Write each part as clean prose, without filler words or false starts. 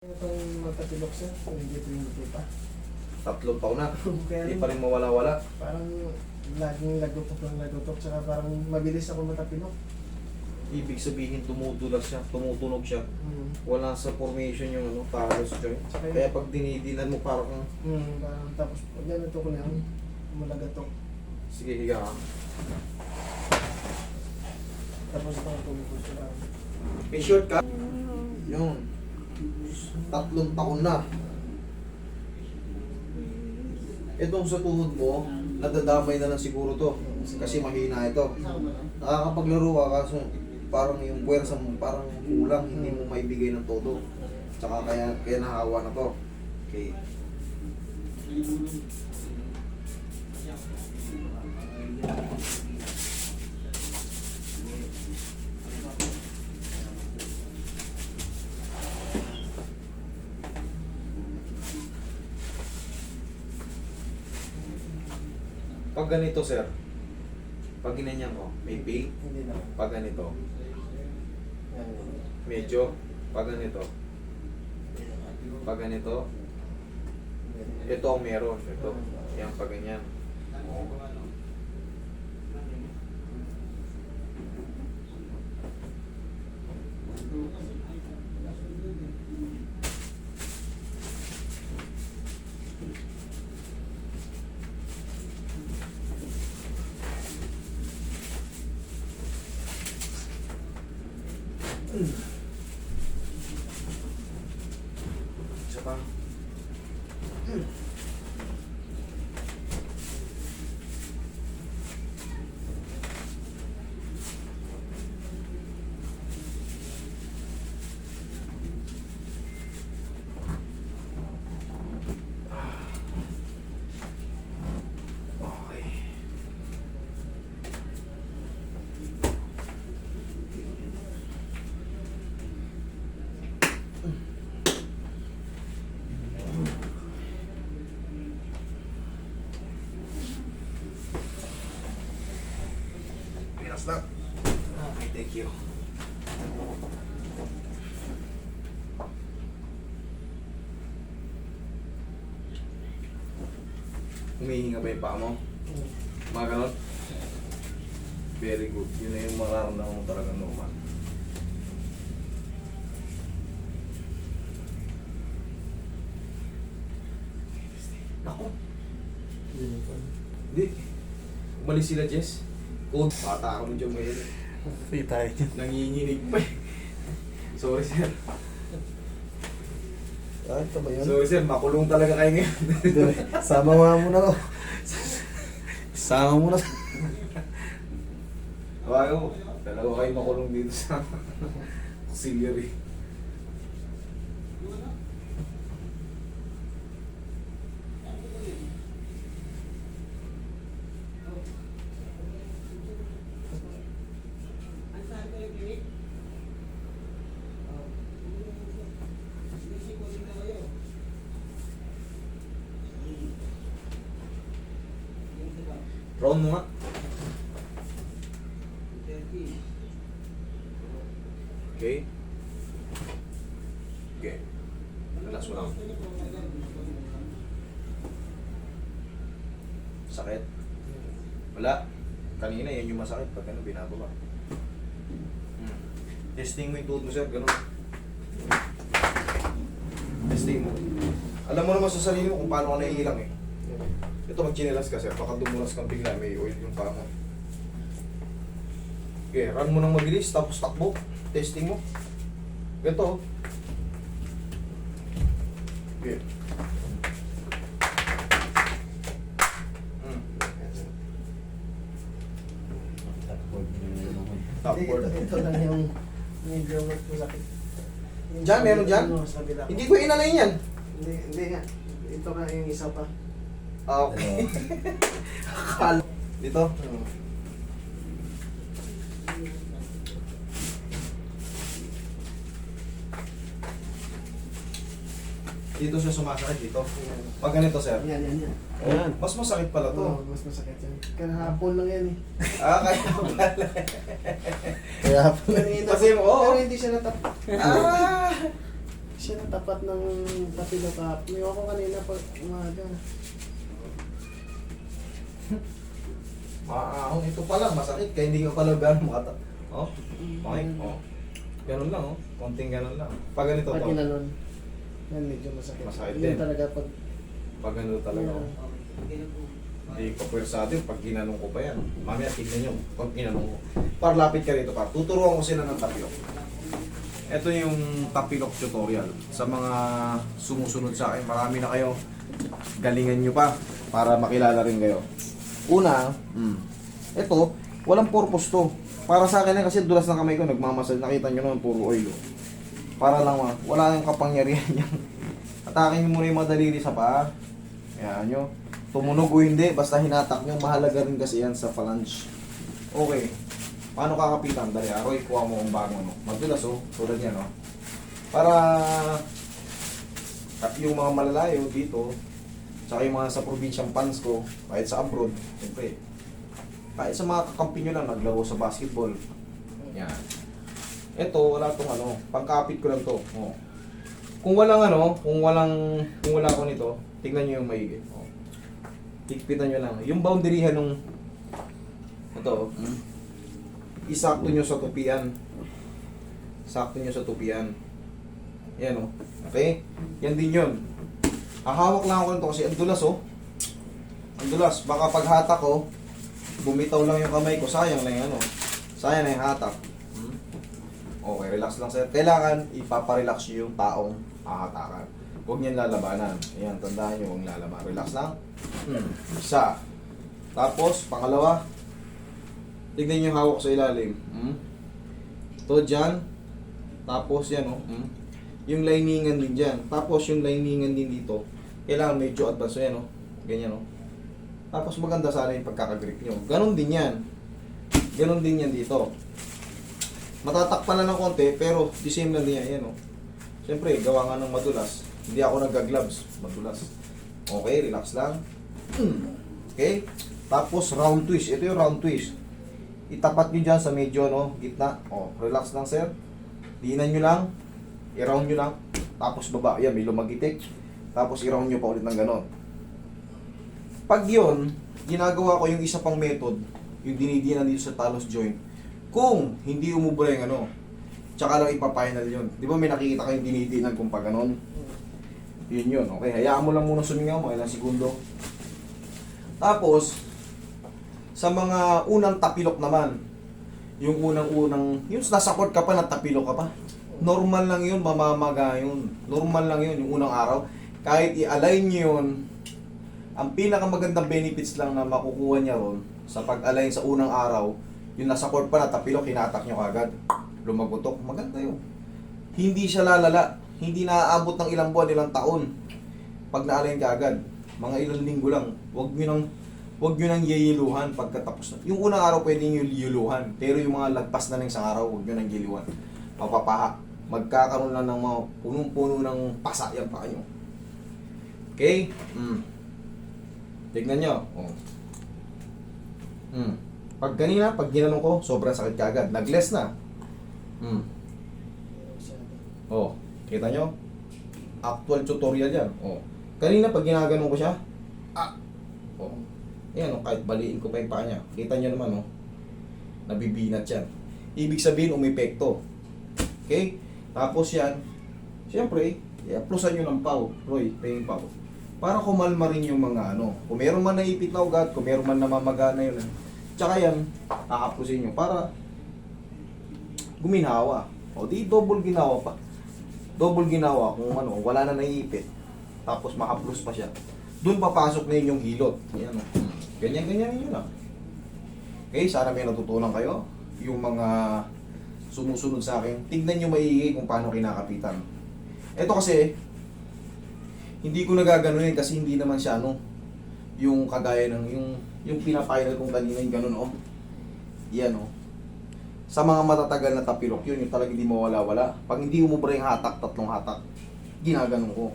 Itong matapilok siya, hindi ito yung nakita. 3 taon na. Kaya Hindi pa rin mawala-wala. parang laging lagotok, tsaka parang mabilis ako matapilok. Ibig sabihin tumutulas siya, tumutunog siya. Wala sa formation yung talus joint. Tsaka Kaya pag dinidinan mo parang, parang tapos pag ganito ko na yan, malagatok. sige higa ka. Tapos ito ang tumipos siya. May short ka? Yun. 3 taon na. Itong sa tuhod mo, nadadamay na lang siguro to. Kasi mahina ito. Nakakapaglaro ka kaso parang yung puwersa mo parang kulang, hindi mo maibigay ng todo. Tsaka kaya nahawa na to. Okay. Pag ganito, sir, pag ginanyan ko, may pain. Hindi na. Pag ganito, Yan. medyo. Pag ganito, pag ganito, ito ang meron. Ito, yan pag ganyan. Isa pa. Okay. Pinas na. Okay, thank you. Humihinga ba yung paa mo? Mga ganon? Very good. Yun na yung mararamdaman mo talaga normal. Ako. Hindi. Umalis sila, Jess. Code. Bata ako dyan ngayon. Free tayo dyan. Nanginginig pa eh. Sorry, sir. Ah, ito ba yun? Sorry, sir. Makulong talaga kayo ngayon. Sama mo na ako. Sama mo na. Tawagan mo. Dalawa kayo makulong dito sa auxiliary. Round mo nga. Okay. Okay. Relax mo lang. Sakit? Wala. Kanina yan yung masakit pag ano binababa. Testing mo yung tuhod mo, sir. Ganun. Testing mo. Alam mo naman sa sarili mo kung paano ka naiilang eh. Ito mag-chinelas ka, sir. Baka dumulas kang bigla, may oil yung paa mo. Okay, run mo ng mabilis, tapos takbo. Testing mo. Ganito. Okay. Tapward. Ito lang yung medyo masakit. Diyan, meron diyan? Sa kabila. Hindi ko inalayin yan. Hindi nga. Ito nga yung isa pa. Okay. Akala. Dito. Dito siya sumasakit dito. Pag ganito, sir. Yan. Ayan. Mas masakit pala to. Oo, mas masakit yan. Kahapon lang yan eh. Kaya pala. Kahapon lang yan. Kasi, oo. Pero hindi siya natap. Ah! Siya na tapat ng tapilokap. May ako kanina pag umaga. Maahon ito pa lang, masakit kaya hindi ka pala gano'n makata. Oh, okay, oh. Ganun lang, oh. Konting ganun lang. Pag ganito Pag to, ginanon. Yan, medyo masakit. Masakit Yun din. talaga pag... pag ganito talaga, oh. Hindi ko pwersado yung pag ginanong ko pa yan. Mamaya tignan nyo pag ginanong ko. Par, lapit ka rito par. Tuturuan ko sila ng tapilok. Ito yung tapilok tutorial. Sa mga sumusunod sa akin, marami na kayo. Galingan nyo pa para makilala rin kayo. Una, ito, walang purpose to. Para sa akin kasi dulas ng kamay ko, nagmamasal. Nakita nyo naman, puro oil. Para lang, wala yung kapangyarihan yan. Atakin nyo muna yung mga daliri sa paa. Ayan nyo. Tumunog o hindi, basta hinatak nyo, mahalaga rin kasi yan sa phalange. Okay. Paano kakapitan? Dali, Aroy, kuha mo ang bago mo. Madulas, oh. Tulad yan, oh. Para yung mga malalayo dito, tsaka yung mga sa probinsyang fans ko, kahit sa abroad, siyempre, kahit sa mga kakampi nyo lang, naglaro sa basketball. Yan. Ito, wala tong ano, pangkapit ko lang to. Oh. Kung wala ko nito, tignan nyo yung maigi. Oh. Higpitan nyo lang. Yung boundaryhan nung ito, isakto nyo sa tupian. Sakto nyo sa tupian. Yan o. Okay? Yan din yun. Hahawak lang ako nito kasi ang dulas oh. Ang dulas. Baka paghatak ko, bumitaw lang yung kamay ko. Sayang na yung ano. Sayang na yung hatak. Okay, relax lang sir. Kailangan ipaparelax nyo yung taong hahatakan. Huwag niyan lalabanan. Ayan, tandaan nyo, huwag lalaban. Relax lang. Isa. Tapos, pangalawa, tignan nyo hawak sa ilalim. Ito dyan. Tapos yan o. Yung liningan din dyan. Tapos yung liningan din dito. Kailangan medyo advance. So yan o. Ganyan o. Tapos maganda sana yung pagkakagrip nyo. Ganon din yan. Ganon din yan dito. Matatakpan na ng konti, pero the same lang din yan. Yan o. Siyempre, gawa nga ng madulas. Hindi ako nagga-gloves. Madulas. Okay, relax lang. Okay. Tapos round twist. Ito yung round twist. Itapat nyo dyan sa medyo, no, gitna. O, relax lang, sir. Diinan nyo lang. I-round nyo lang. Tapos baba. Yan, may lumagitik. Tapos i-round nyo pa ulit ng ganon. Pag yun, ginagawa ko yung isa pang method. Yung dinidinan dito sa talus joint. Kung hindi umubra yung ano, tsaka lang ipa-final yun. Di ba may nakikita kayong dinidinan kung pa ganon? Yun yun. Okay, hayaan mo lang muna sumingaw mo. Ilang segundo. Tapos, sa mga unang tapilok naman, yung unang-unang, yung nasakot ka pa, natapilok ka pa. Normal lang yun, mamamaga yun. Normal lang yun, yung unang araw. Kahit i-align nyo yun, ang pinakamagandang benefits lang na makukuha niya ron, sa pag-align sa unang araw, yung nasakot pa, natapilok, hinatak nyo kagad. Lumagutok, maganda yun. Hindi siya lalala. Hindi naaabot ng ilang buwan, ilang taon. Pag na-align ka agad, mga ilang linggo lang, huwag nyo nang yiyiluhan pagkatapos na. Yung unang araw pwede nyo yiluhan, pero yung mga lagpas na ng isang araw, huwag nyo nang yiluhan. Mapapaha. Magkakaroon lang ng mga punong-puno ng pasa yan pa nyo. Okay? Tignan nyo. Oh. Pag kanina, pag ginanong ko, sobrang sakit ka agad. Nag-less na. Oh. Kita nyo? Actual tutorial yan. Oh. Kanina pag ginaganon ko siya, oh. Ayan, oh, kahit baliin ko pa yung paa niya. Kita nyo naman, oh. Nabibinat yan. Ibig sabihin, umepekto. Okay? Tapos yan, siyempre, i-aplusan nyo ng pau. Roy, paying pau. Para kumalma rin yung mga ano. Kung meron man naipit na ugat, kung meron man namamaga na yun. Tsaka yan, aaplusin nyo para guminawa. O di double ginawa pa. Double ginawa kung ano, wala na naiipit. Tapos ma-haplos pa siya. Doon papasok na yun yung hilot. Yan, ganyan-ganyan yun lang. Okay, sana may natutunan kayo. Yung mga sumusunod sa akin, tignan nyo maigi kung paano kinakapitan. Ito kasi, hindi ko nagaganunin kasi hindi naman siya ano, yung kagaya ng, yung pinapinal kong kanina yung ganun, oh. Yan, oh. Sa mga matatagal na tapilok yun, yung talagang hindi mawala-wala. Pag hindi umubra yung hatak, 3 hatak, ginaganon ko.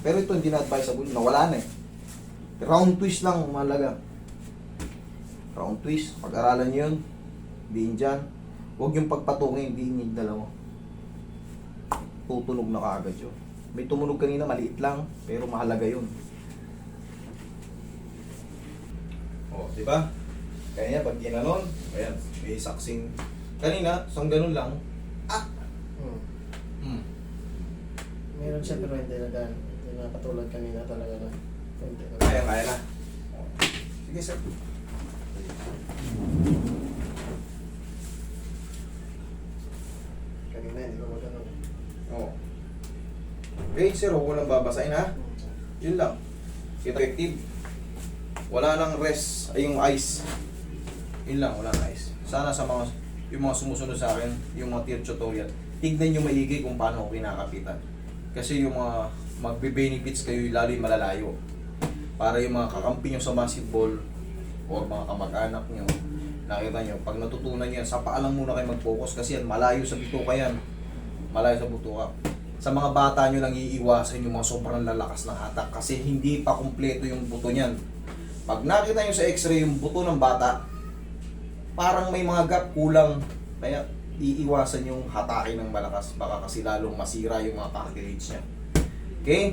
Pero ito hindi na-advisable, nawala na eh. Round twist lang, mahalaga. Round twist, pag-aralan nyo yun, diin dyan. Huwag yung pagpatungin, diin yung dalawa. Tutunog na kaagad yun. May tumunog kanina, maliit lang, pero mahalaga yun. O, di ba? Kaya pag ginanon, ayan, may saksing. Kanina, isang ganun lang. Hmm. Hmm. Meron siya pero hindi na daan. Hindi na katulad kanina talaga na. Konti na. Kaya na. O. Sige, sir. Kanina hindi ko magano'n. O. Okay, sir, huwag mo lang babasahin, ha? Yun lang. Effective. Wala lang rest, ay yung ice. Yun lang, wala nang ice. Sana sa mga, yung mga sumusunod sa akin, yung mga tier tutorial, tignan nyo maigi kung paano ko kinakapitan. Kasi yung mga magbe-benefits kayo, lalo yung malalayo. Para yung mga kakampi nyo sa basketball, or mga kamag-anak nyo, nakita nyo, pag natutunan nyo yan, sa paa lang muna kayo mag-focus kasi yan, malayo sa bituka yan. Malayo sa bituka. Sa mga bata nyo lang iiwasan yung mga sobrang lalakas ng hatak kasi hindi pa kumpleto yung buto niyan. Pag nakita nyo sa x-ray yung buto ng bata, parang may mga gap, kulang. Kaya iiwasan yung hatakin ng malakas, baka kasi lalong masira yung mga cartilage niya. Okay?